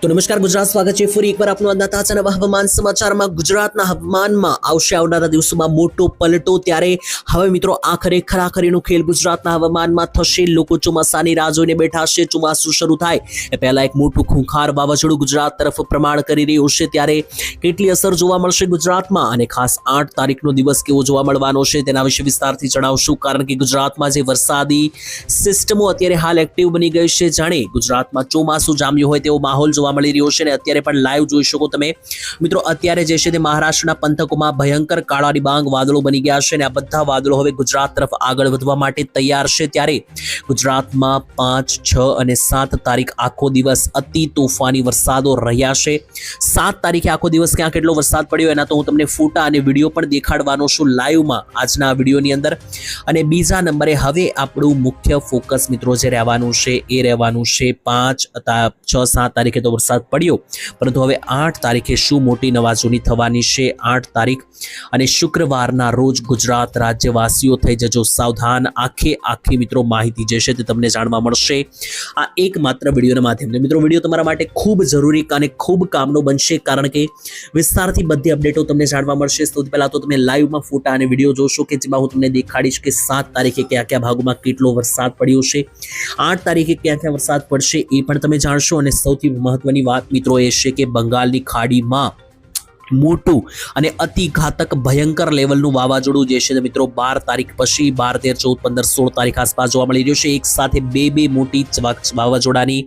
તો નમસ્કાર ગુજરાત, સ્વાગત છે ફરી એકવાર આપનું આજના તાજા નવા હવામાન સમાચારમાં। ગુજરાતના હવામાનમાં આવશે આવનારા દિવસોમાં મોટો પલટો, ત્યારે હવે મિત્રો આખરે ખરાખરીનો ખેલ ગુજરાતના હવામાનમાં થશે। લોકો ચોમાસાની રાહ જોઈને બેઠા છે। ચોમાસું શરૂ થાય એ પહેલા એક મોટું ખૂંખાર વાવાઝોડું ગુજરાત તરફ પ્રમાણ કરી રહ્યું છે, ત્યારે કેટલી અસર જોવા મળશે ગુજરાતમાં અને ખાસ 8 તારીખનો દિવસ કેવો જોવા મળવાનો છે તેના વિશે વિસ્તારથી જણાવશું। કારણ કે ગુજરાતમાં જે વરસાદી સિસ્ટમો અત્યારે હાલ એક્ટિવ બની ગઈ છે, જાણે ગુજરાતમાં ચોમાસું જામ્યું હોય તેવો માહોલ જોવા મળી રહ્યો છે। અને અત્યારે પણ લાઈવ જોઈ શકો તમે મિત્રો, અત્યારે જે છે તે મહારાષ્ટ્રના પંથકોમાં ભયંકર કાળા ડિબાંગ વાદળો બની ગયા છે અને આ બધા વાદળો હવે ગુજરાત તરફ આગળ વધવા માટે તૈયાર છે। ત્યારે ગુજરાતમાં 5, 6 અને 7 તારીખ આખો દિવસ અતિ તોફાની વરસાદો રહ્યા છે। 7 તારીખે આખો દિવસ ક્યાં કેટલો વરસાદ પડ્યો એના તો હું તમને ફોટા અને વિડીયો પણ દેખાડવાનો છું લાઈવમાં આજના વિડીયોની અંદર। અને બીજા નંબરે હવે આપણું મુખ્ય ફોકસ મિત્રો જે રહેવાનું છે એ રહેવાનું છે 5, 6, 7 તારીખે તો વરસાદ પડ્યો, પરંતુ હવે 8 તારીખે શું મોટી નવાજોની થવાની છે। 8 તારીખ અને શુક્રવારના રોજ ગુજરાત રાજ્યવાસીઓ થઈ જજો સાવધાન। આખી મિત્રો માહિતી જે છે તે તમને જાણવા મળશે આ એકમાત્ર વિડીયોના માધ્યમથી। મિત્રો વિડીયો તમારા માટે ખૂબ જરૂરી અને ખૂબ કામનો બનશે, કારણ કે વિસ્તારથી બધી અપડેટો તમને જાણવા મળશે। સૌથી પહેલા તો તમે લાઈવમાં ફોટા અને વિડીયો જોશો કે જેમાં હું તમને દેખાડીશ કે 7 તારીખે કયા કયા ભાગોમાં કેટલો વરસાદ પડ્યો છે, 8 તારીખે ક્યાં ક્યાં વરસાદ પડશે એ પણ તમે જાણશો। અને સૌથી મહત્વની વાત મિત્રો એ છે કે બંગાળની ખાડીમાં મોટું અને અતિ ઘાતક ભયંકર લેવલનું વાવાઝોડું જે છે મિત્રો 12 તારીખ પછી 12, 13, 14, 15, 16 તારીખ આસપાસ જોવા મળી રહ્યું છે। એક સાથે બે મોટી વાવાઝોડાની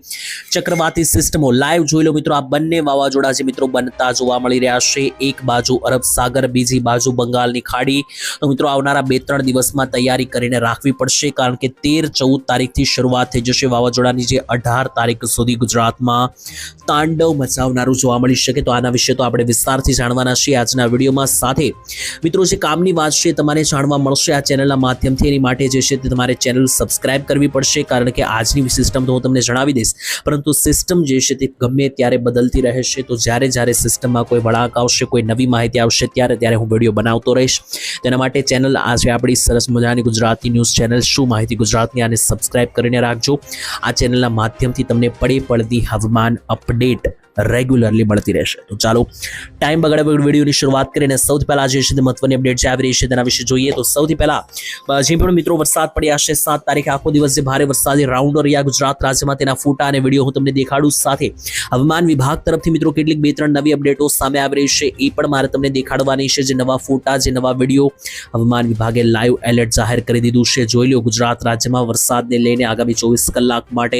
ચક્રવાતી સિસ્ટમો લાઈવ જોઈ લો મિત્રો। આ બંને વાવાઝોડા જે મિત્રો બનતા જોવા મળી રહ્યા છે, એક બાજુ અરબ સાગર, બીજી બાજુ બંગાળની ખાડી। તો મિત્રો આવનારા 2-3 દિવસમાં તૈયારી કરીને રાખવી પડશે, કારણ કે 13, 14 તારીખથી શરૂઆત થઈ જશે વાવાઝોડાની, જે 18 તારીખ સુધી ગુજરાતમાં તાંડવ મચાવનારું જોવા મળી શકે। તો આના વિશે તો આપણે વિસ્તારથી જાણવાના છે આજના વિડીયોમાં। સાથે મિત્રો જે કામની વાત છે તમારે જાણવા મળશે આ ચેનલના માધ્યમથી, એની માટે જે છે તે તમારે ચેનલ સબસ્ક્રાઇબ કરવી પડશે, કારણ કે આજની સિસ્ટમ તો હું તમને જણાવી દઈશ, પરંતુ સિસ્ટમ જે છે તે ગમે ત્યારે બદલતી રહે છે। તો જ્યારે સિસ્ટમમાં કોઈ વળાંક આવશે, કોઈ નવી માહિતી આવશે, ત્યારે હું વિડીયો બનાવતો રહીશ। તેના માટે ચેનલ આજે આપણી સરસ મજાની ગુજરાતી ન્યૂઝ ચેનલ શું માહિતી ગુજરાતની, આને સબસ્ક્રાઇબ કરીને રાખજો। આ ચેનલના માધ્યમથી તમને પડતી હવામાન અપડેટ રેગ્યુલરલી મળતી રહેશે। તો ચાલો ટાઈમ બગાડ્યા વગર વિડીયોની શરૂઆત કરીને સૌથી પહેલા જે છે તે મહત્વની અપડેટ જે આવી રહી છે તેના વિશે જોઈએ। તો સૌથી પહેલા જે પણ મિત્રો વરસાદ પડ્યા છે 7 તારીખે આખો દિવસ જે ભારે વરસાદી રાઉન્ડો રહ્યા ગુજરાત રાજ્યમાં, તેના ફોટા અને વિડીયો હું તમને દેખાડું। સાથે હવામાન વિભાગ તરફથી મિત્રો કેટલીક 2-3 નવી અપડેટો સામે આવી રહી છે એ પણ મારે તમને દેખાડવાની છે। જે નવા ફોટા, જે નવા વિડીયો હવામાન વિભાગે લાઈવ એલર્ટ જાહેર કરી દીધું છે। જોઈ લો ગુજરાત રાજ્યમાં વરસાદને લઈને આગામી 24 કલાક માટે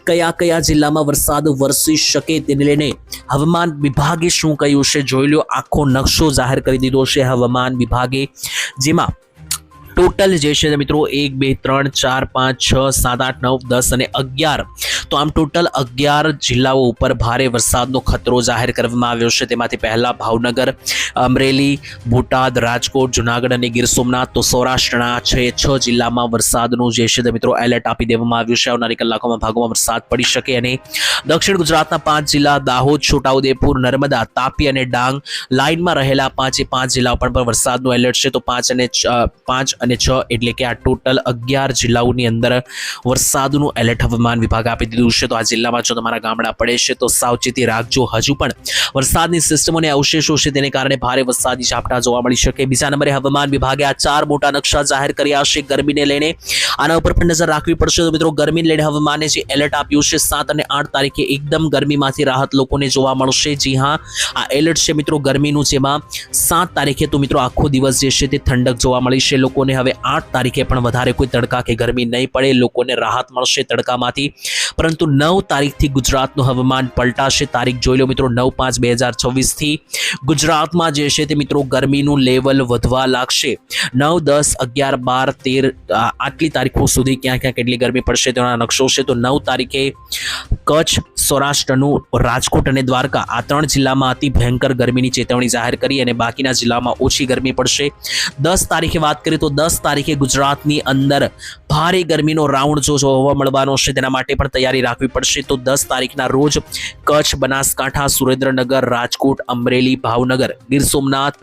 કયા જિલ્લામાં વરસાદ વરસી શકે તેને લઈને હવામાન વિભાગે શું કહ્યું છે જોઈ લો। આખો નકશો જાહેર કરી દીધો છે હવામાન વિભાગે, જેમાં ટોટલ જે છે મિત્રો 1, 2, 3, 4, 5, 6, 7, 8, 9, 10 અને 11, તો આમ ટોટલ 11 જિલ્લાઓ ઉપર ભારે વરસાદનો ખતરો જાહેર કરવામાં આવ્યો છે। તેમાંથી પહેલા ભાવનગર, અમરેલી, બોટાદ, રાજકોટ, જુનાગઢ અને ગીર સોમનાથ, તો સૌરાષ્ટ્રના 6 જિલ્લામાં વરસાદનું જે છે મિત્રો એલર્ટ આપી દેવામાં આવ્યું છે। આવનારી કલાકોમાં ભાગોમાં વરસાદ પડી શકે। અને દક્ષિણ ગુજરાતના 5 જિલ્લા દાહોદ, છોટાઉદેપુર, નર્મદા, તાપી અને ડાંગ લાઇનમાં રહેલા 5 જિલ્લાઓ પર વરસાદનું એલર્ટ છે। તો 5 અને 6 એટલે કે આ ટોટલ 11 જિલ્લાઓની અંદર વરસાદનું એલર્ટ હવામાન વિભાગ આપી દીધું છે। તો આ જિલ્લામાં જો તમારા ગામડા પડે છે તો સાવચેતી રાખજો। હજુ પણ વરસાદની સિસ્ટમોને અવશેષો છે તેને કારણે ભારે વરસાદી ઝાપટા જોવા મળી શકે। બીજા નંબરે હવામાન વિભાગે આ 4 મોટા નકશા જાહેર કર્યા છે ગરમીને લઈને, આના ઉપર પણ નજર રાખવી પડશે। તો મિત્રો ગરમીને લઈને હવામાને જે એલર્ટ આપ્યું છે 7 અને 8 તારીખે એકદમ ગરમીમાંથી રાહત લોકોને જોવા મળશે। જી હા, આ એલર્ટ છે મિત્રો ગરમીનું, જેમાં 7 તારીખે તો મિત્રો આખો દિવસ જે છે તે ઠંડક જોવા મળી છે લોકોને। હવે 8 તારીખે પણ વધારે કોઈ તડકા કે ગરમી નહીં પડે, લોકોને રાહત મળશે તડકામાંથી। પરંતુ 9 તારીખથી ગુજરાતનું હવામાન પલટાશે। તારીખ જોઈ લો મિત્રો 9/5/2024 થી ગુજરાતમાં જે છે તે મિત્રો ગરમીનું લેવલ વધવા લાગશે। 9, 10, 11, 12, 13 આટલી તારીખો સુધી ક્યાં કેટલી ગરમી પડશે તેનો નકશો છે। તો 9 તારીખે કચ્છ, સૌરાષ્ટ્રનું રાજકોટ અને દ્વારકા આ 3 જિલ્લામાં અતિ ભયંકર ગરમીની ચેતવણી જાહેર કરી, અને બાકીના જિલ્લામાં ઓછી ગરમી પડશે। 10 તારીખે વાત કરીએ તો 10 10 તારીખે ગુજરાતની અંદર ભારે ગરમીનો રાઉન્ડ જો જોવા મળવાનો છે તેના માટે પણ તૈયારી રાખવી પડશે. તો 10 તારીખના રોજ કચ્છ, બનાસકાંઠા, સુરેન્દ્રનગર, રાજકોટ, અમરેલી, ભાવનગર, ગીર સોમનાથ,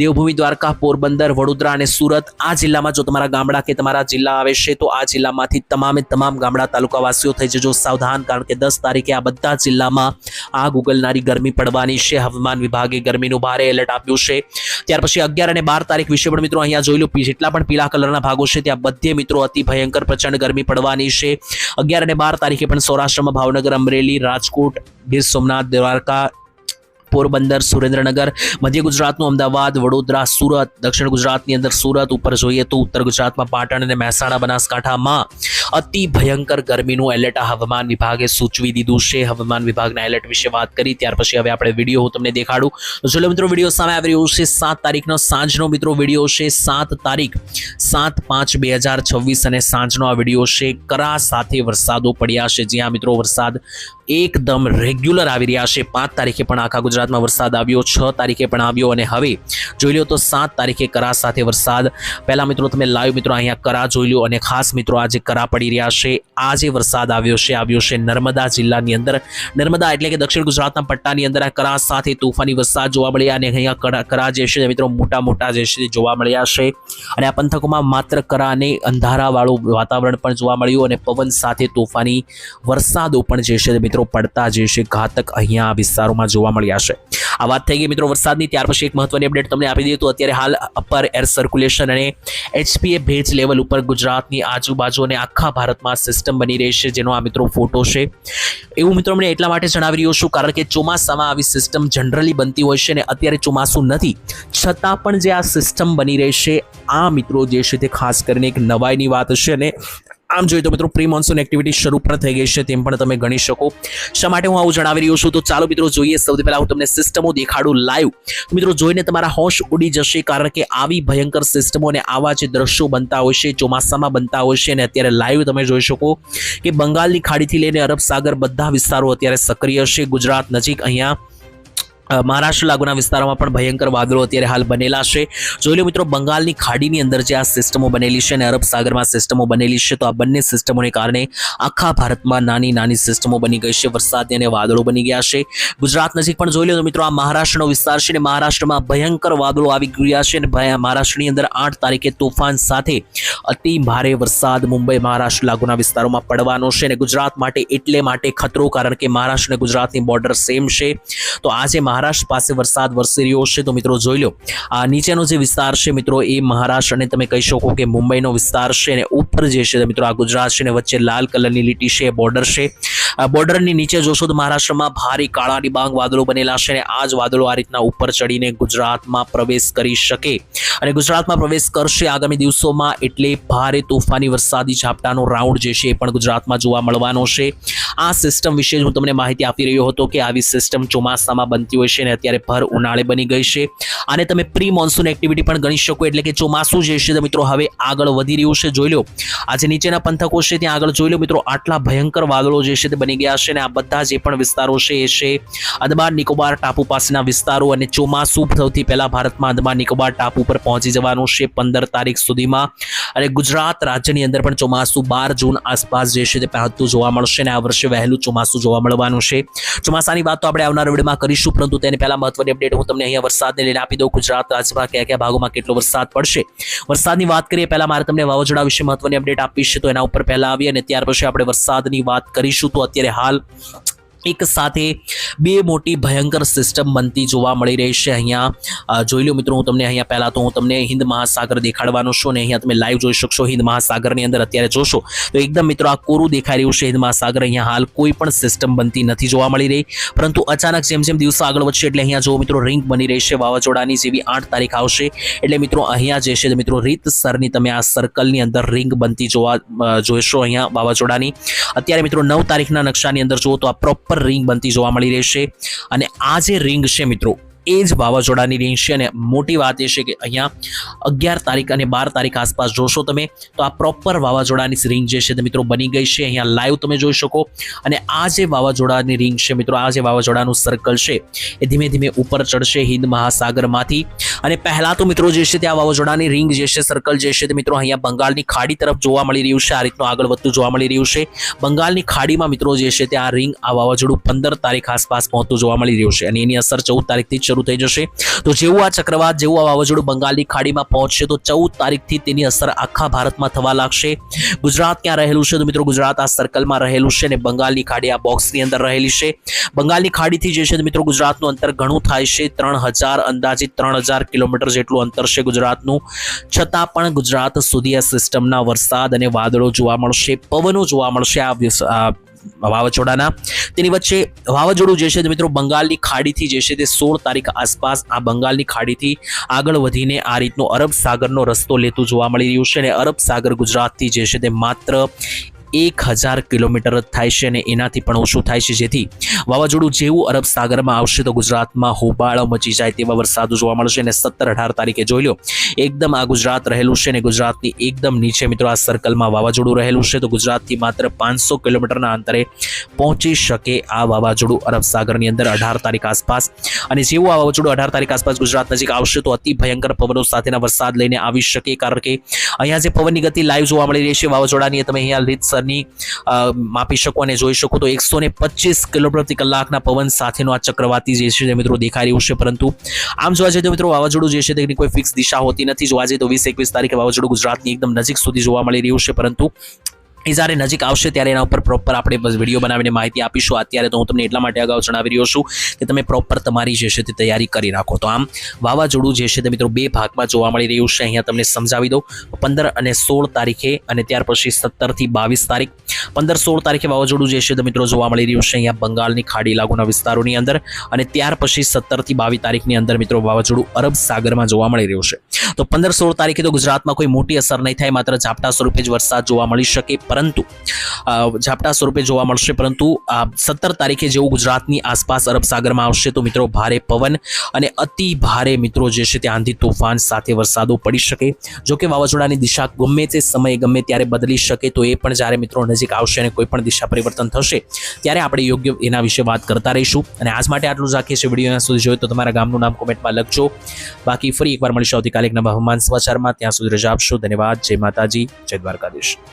દેવભૂમિ દ્વારકા, પોરબંદર, વડોદરા અને સુરત આ જિલ્લામાં જો તમારા ગામડા કે તમારા જિલ્લા આવે છે તો આ જિલ્લામાંથી તમામ ગામડા તાલુકાવાસીઓ થઈ જજો સાવધાન, કારણ કે 10 તારીખે આ બધા જિલ્લામાં આગ ઉગલનારી ગરમી પડવાની છે. હવામાન વિભાગે ગરમીનું ભારે એલર્ટ આપ્યું છે. ત્યાર પછી 11 અને 12 તારીખ વિશે પણ મિત્રો અહીંયા જોઈ લો, જેટલા પણ પીળા કલરના ભાગો છે ત્યાં બધે મિત્રો અતિ ભયંકર પ્રચંડ ગરમી પડવાની છે. 11 અને 12 તારીખે પણ સૌરાષ્ટ્રમાં ભાવનગર, અમરેલી, રાજકોટ, ગીર સોમનાથ, દ્વારકા, પોરબંદર, સુરેન્દ્રનગર, મધ્ય ગુજરાતનું અમદાવાદ, વડોદરા, સુરત, દક્ષિણ ગુજરાતની અંદર સુરત, ઉપર જોઈએ તો ઉત્તર ગુજરાતમાં પાટણ અને મહેસાણા, બનાસકાંઠામાં અતિ ભયંકર ગરમીનું એલર્ટ હવામાન વિભાગે સૂચવી દીધું છે. હવામાન વિભાગના એલર્ટ વિશે વાત કરી ત્યાર પછી હવે આપણે વિડીયો હું તમને દેખાડું. તો ચલો મિત્રો, વિડીયો સામે આવી રહ્યો છે 7 તારીખનો સાંજનો મિત્રો વિડીયો છે. 7 તારીખ 7/5/2026 અને સાંજનો આ વિડીયો છે. કરા સાથે વરસાદો પડ્યા છે. જ્યાં મિત્રો વરસાદ એકદમ રેગ્યુલર આવી રહ્યા છે. 5 તારીખે પણ આખા ગુજરાતમાં વરસાદ આવ્યો, 6 તારીખે પણ આવ્યો અને હવે જોઈ લો તો 7 તારીખે કરા સાથે વરસાદ. પહેલા મિત્રો તમે લાઈવ મિત્રો અહીંયા કરા જોઈ લો અને ખાસ મિત્રો આજે કરા પડી રહ્યા છે. આજે વરસાદ આવ્યો છે નર્મદા જિલ્લાની અંદર. નર્મદા એટલે કે દક્ષિણ ગુજરાતના પટ્ટાની અંદર આ કરા સાથે તોફાની વરસાદ જોવા મળ્યા અને અહીંયા કરા જે છે મિત્રો મોટા જે છે જોવા મળ્યા છે. અને આ પંથકોમાં માત્ર કરા અને અંધારાવાળું વાતાવરણ પણ જોવા મળ્યું અને પવન સાથે તોફાની વરસાદો પણ જે છે મિત્રો પડતા જે છે ઘાતક અહીંયા આ વિસ્તારોમાં જોવા મળ્યા છે. આ વાત થઈ ગઈ મિત્રો વરસાદની. ત્યાર પછી એક મહત્વની અપડેટ તમને આપી દઈએ તો અત્યારે હાલ અપર એર સર્ક્યુલેશન અને HPA ભેજ લેવલ ઉપર ગુજરાતની આજુબાજુ અને આખા ભારતમાં સિસ્ટમ બની રહી છે, જેનો આ મિત્રો ફોટો છે. એવું મિત્રો મને એટલા માટે જણાવી રહ્યો છું કારણ કે ચોમાસામાં આવી સિસ્ટમ જનરલી બનતી હોય છે અને અત્યારે ચોમાસું નથી છતાં પણ જે આ સિસ્ટમ બની રહી છે આ મિત્રો જે છે તે ખાસ કરીને એક નવાઈની વાત છે. અને આમ જોઈએ તો મિત્રો પ્રી મોન્સૂન એક્ટિવિટી શરૂ પણ થઈ ગઈ છે તેમ પણ તમે ગણી શકો. શા માટે હું આવું જણાવી રહ્યો છું તો ચાલો મિત્રો જોઈએ. સૌથી પહેલા હું તમને સિસ્ટમો દેખાડું લાઈવ. મિત્રો જોઈને તમારા હોશ ઉડી જશે કારણ કે આવી ભયંકર સિસ્ટમો અને આવા જે દ્રશ્યો બનતા હોય છે ચોમાસામાં બનતા હોય છે અને અત્યારે લાઈવ તમે જોઈ શકો કે બંગાળની ખાડીથી લઈને અરબ સાગર બધા વિસ્તારો અત્યારે સક્રિય છે. ગુજરાત નજીક અહીંયા મહારાષ્ટ્ર લાગુના વિસ્તારોમાં પણ ભયંકર વાદળો અત્યારે હાલ બનેલા છે. જોઈ લો મિત્રો બંગાળની ખાડીની અંદર જે આ સિસ્ટમો બનેલી છે અને અરબ સાગરમાં સિસ્ટમો બનેલી છે તો આ બંને સિસ્ટમોને કારણે આખા ભારતમાં નાની સિસ્ટમો બની ગઈ છે. વરસાદની અને વાદળો બની ગયા છે. ગુજરાત નજીક પણ જોઈ લો તો મિત્રો આ મહારાષ્ટ્રનો વિસ્તાર છે અને મહારાષ્ટ્રમાં ભયંકર વાદળો આવી ગયા છે અને મહારાષ્ટ્રની અંદર 8 તારીખે તોફાન સાથે અતિ ભારે વરસાદ મુંબઈ મહારાષ્ટ્ર લાગુના વિસ્તારોમાં પડવાનો છે. અને ગુજરાત માટે એટલે માટે ખતરો કારણ કે મહારાષ્ટ્ર અને ગુજરાતની બોર્ડર સેમ છે. તો આજે મહારાષ્ટ્ર પાસે વરસાદ વરસી રહ્યો છે. તો મિત્રો જોઈ લો આ નીચેનો જે વિસ્તાર છે મિત્રો એ મહારાષ્ટ્ર અને તમે કહી શકો કે મુંબઈનો વિસ્તાર છે અને ઉપર જે છે મિત્રો આ ગુજરાત છે અને વચ્ચે લાલ કલરની લીટી છે બોર્ડર છે. બોર્ડરની નીચે જોશો તો મહારાષ્ટ્રમાં ભારે કાળા ડિબાંગ વાદળો બનેલા છે અને આ જ વાદળો આ રીતના ઉપર ચડીને ગુજરાતમાં પ્રવેશ કરી શકે અને ગુજરાતમાં પ્રવેશ કરશે આગામી દિવસોમાં. એટલે ભારે તોફાની વરસાદી ઝાપટાનો રાઉન્ડ જે છે એ પણ ગુજરાતમાં જોવા મળવાનો છે. આ સિસ્ટમ વિશે હું તમને માહિતી આપી રહ્યો હતો કે આવી સિસ્ટમ ચોમાસામાં બનતી હોય છે અને અત્યારે ભર ઉનાળે બની ગઈ છે. આને તમે પ્રી મોન્સૂન એક્ટિવિટી પણ ગણી શકો એટલે કે ચોમાસું જે છે મિત્રો હવે આગળ વધી રહ્યું છે. જોઈ લો આજે નીચેના પંથકો છે ત્યાં આગળ જોઈ લો મિત્રો આટલા ભયંકર વાદળો જે છે તે બની ગયા છે અને આ બધા જે પણ વિસ્તારો છે એ છે અંદમાન નિકોબાર ટાપુ પાસેના વિસ્તારો અને ચોમાસું સૌથી પહેલા ભારતમાં અંદમાન નિકોબાર ટાપુ પર પહોંચી જવાનું છે 15 તારીખ સુધીમાં. અને ગુજરાત રાજ્યની અંદર પણ ચોમાસું 12 જૂન આસપાસ જે છે તે પહોંચતું જોવા મળશે અને આ વર્ષે વહેલું ચોમાસું જોવા મળવાનું છે. ચોમાસાની વાત તો આપણે આવનારા વિડીયોમાં કરીશું પરંતુ તેની પહેલા મહત્વની અપડેટ હું તમને અહીંયા વરસાદને લઈને આપી દઉં. ગુજરાત રાજ્યમાં કયા ભાગોમાં કેટલો વરસાદ પડશે. વરસાદની વાત કરીએ પહેલા મારે તમને વાવાઝોડા વિશે મહત્વની અપડેટ આપી છે તો એના ઉપર પહેલા આવી અને ત્યાર પછી આપણે વરસાદની વાત કરીશું. તો અત્યારે હાલ એક સાથે બે મોટી ભયંકર સિસ્ટમ બનતી જોવા મળી રહી છે. અહીંયા જોઈ લો મિત્રો હું તમને અહીંયા પહેલા તો હું તમને હિન્દ મહાસાગર દેખાડવાનો છું અને અહીંયા તમે લાઈવ જોઈ શકશો. હિન્દ મહાસાગરની અંદર અત્યારે જોશો તો એકદમ મિત્રો આ કોરું દેખાઈ રહ્યું છે હિન્દ મહાસાગર. અહીંયા હાલ કોઈ પણ સિસ્ટમ બનતી નથી જોવા મળી રહી પરંતુ અચાનક જેમ દિવસો આગળ વધશે એટલે અહીંયા જો મિત્રો રિંગ બની રહી છે વાવાઝોડાની જેવી 8 તારીખ આવશે એટલે મિત્રો અહીંયા જે છે મિત્રો રીતસરની તમે આ સર્કલની અંદર રિંગ બનતી જોઈશો અહીંયા વાવાઝોડાની. અત્યારે મિત્રો 9 તારીખના નકશાની અંદર જુઓ તો આ પ્રોપર રિંગ બનતી જોવા મળી રહેશે અને આ જે રિંગ છે મિત્રો એ જ વાવાઝોડાની રિંગ છે. અને મોટી વાત એ છે કે અહીંયા 11 તારીખ અને 12 તારીખ આસપાસ જોશો તમે તો આ પ્રોપર વાવાઝોડાની રિંગ જે છે તે મિત્રો બની ગઈ છે. અહીંયા લાઈવ તમે જોઈ શકો અને આ જે વાવાઝોડાની રિંગ છે મિત્રો આ જે વાવાઝોડાનું સર્કલ છે એ ધીમે ધીમે ઉપર ચડશે હિન્દ મહાસાગરમાંથી અને પહેલા તો મિત્રો જે છે તે આ વાવાઝોડાની રિંગ જે છે સર્કલ જે છે તે મિત્રો અહીંયા બંગાળની ખાડી તરફ જોવા મળી રહ્યું છે. આ રીતનું આગળ વધતું જોવા મળી રહ્યું છે. બંગાળની ખાડીમાં મિત્રો જે છે તે આ રિંગ આ વાવાઝોડું 15 તારીખ આસપાસ પહોંચતું જોવા મળી રહ્યું છે અને એની અસર 14 તારીખથી જ શરૂ થઈ જશે. તો જેવું આ ચક્રવાત જેવું આ વાવાઝોડું બંગાળની ખાડીમાં પહોંચશે તો 14 તારીખથી તેની અસર આખા ભારતમાં થવા લાગશે. ગુજરાત ક્યાં રહેલું છે તો મિત્રો ગુજરાત આ સર્કલમાં રહેલું છે અને બંગાળની ખાડી આ બોક્સની અંદર રહેલી છે. બંગાળની ખાડીથી જે છે મિત્રો ગુજરાતનું અંતર ઘણું થાય છે. 3000 અંદાજિત 3000 કિલોમીટર જેટલું અંતર છે ગુજરાતનું. છતાં પણ ગુજરાત સુધી આ સિસ્ટમના વરસાદ અને વાદળો જોવા મળશે, પવનો જોવા મળશે આ વાવાઝોડાના. તેની વચ્ચે વાવાઝોડું જે છે મિત્રો બંગાળની ખાડીથી જે છે તે 16 તારીખ આસપાસ આ બંગાળની ખાડીથી આગળ વધીને આ રીતનો અરબ સાગરનો રસ્તો લેતું જોવા મળી રહ્યું છે અને અરબ સાગર ગુજરાતથી જે છે તે માત્ર 1000 કિલોમીટર જ થાય છે અને એનાથી પણ ઓછું થાય છે. જેથી વાવાઝોડું જેવું અરબ સાગરમાં આવશે તો ગુજરાતમાં હોબાળો મચી જાય તેવા વરસાદ જોવા મળશે અને 17-18 તારીખે જોઈ લો એકદમ આ ગુજરાત રહેલું છે અને ગુજરાતની એકદમ નીચે મિત્રો આ સર્કલમાં વાવાઝોડું રહેલું છે. તો ગુજરાતથી માત્ર 500 કિલોમીટરના અંતરે પહોંચી શકે આ વાવાઝોડું અરબ સાગરની અંદર 18 તારીખ આસપાસ. અને જેવું આ વાવાઝોડું 18 તારીખ આસપાસ ગુજરાત નજીક આવશે તો અતિ ભયંકર પવનો સાથેના વરસાદ લઈને આવી શકે. કારણ કે અહીંયા જે પવનની ગતિ લાઈવ જોવા મળી રહી છે વાવાઝોડાની તમે અહીંયા રીતસરની માપી શકો અને જોઈ શકો તો 125 કિલોમીટર પ્રતિ કલાકના પવન સાથેનો આ ચક્રવાતી જે છે મિત્રો દેખાઈ રહ્યું છે. પરંતુ આમ જોવા જઈએ તો મિત્રો વાવાઝોડું જે છે તેની કોઈ ફિક્સ દિશા હોતી નથી. જોવા જઈએ તો 20-21 તારીખે વાવાઝોડું ગુજરાતની એકદમ નજીક સુધી જોવા મળી રહ્યું છે. પરંતુ એ જ્યારે નજીક આવશે ત્યારે એના ઉપર પ્રોપર આપણે વિડીયો બનાવીને માહિતી આપીશું. અત્યારે તો હું તમને એટલા માટે અગાઉ જણાવી રહ્યો છું કે તમે પ્રોપર તમારી જે છે તે તૈયારી કરી રાખો. તો આમ વાવાઝોડું જે છે તે મિત્રો 2 ભાગમાં જોવા મળી રહ્યું છે. અહીંયા તમને સમજાવી દઉં 15 અને 16 તારીખે અને ત્યાર પછી 17 થી 22 તારીખ. 15-16 તારીખે વાવાઝોડું જે છે તે મિત્રો જોવા મળી રહ્યું છે અહીંયા બંગાળની ખાડી લાગુના વિસ્તારોની અંદર અને ત્યાર પછી 17 થી 22 તારીખની અંદર મિત્રો વાવાઝોડું અરબ સાગરમાં જોવા મળી રહ્યું છે. તો 15-16 તારીખે તો ગુજરાતમાં કોઈ મોટી અસર નહીં થાય, માત્ર ઝાપટા સ્વરૂપે જ વરસાદ જોવા મળી શકે. પરંતુ ઝાપટા સ્વરૂપે જોવા મળશે. પરંતુ 17 તારીખે જેવું ગુજરાતની આસપાસ અરબ સાગરમાં આવશે તો મિત્રો ભારે પવન અને અતિ ભારે મિત્રો જે છે તે આંધી તોફાન સાથે વરસાદો પડી શકે. જો કે વાવાઝોડાની દિશા ગમે તે સમયે ગમે ત્યારે બદલી શકે. તો એ પણ જ્યારે મિત્રો નજીક આવશે અને કોઈ પણ દિશા પરિવર્તન થશે ત્યારે આપણે યોગ્ય એના વિશે વાત કરતા રહીશું. અને આજ માટે આટલું જ રાખીએ છીએ. વિડીયો સુધી જોયો તો તમારા ગામનું નામ કોમેન્ટમાં લખજો. બાકી ફરી એકવાર મળીશું આવતીકાલે એક નવા હવામાન સમાચારમાં. ત્યાં સુધી રજા આપશો. ધન્યવાદ. જય માતાજી, જય દ્વારકાધીશ.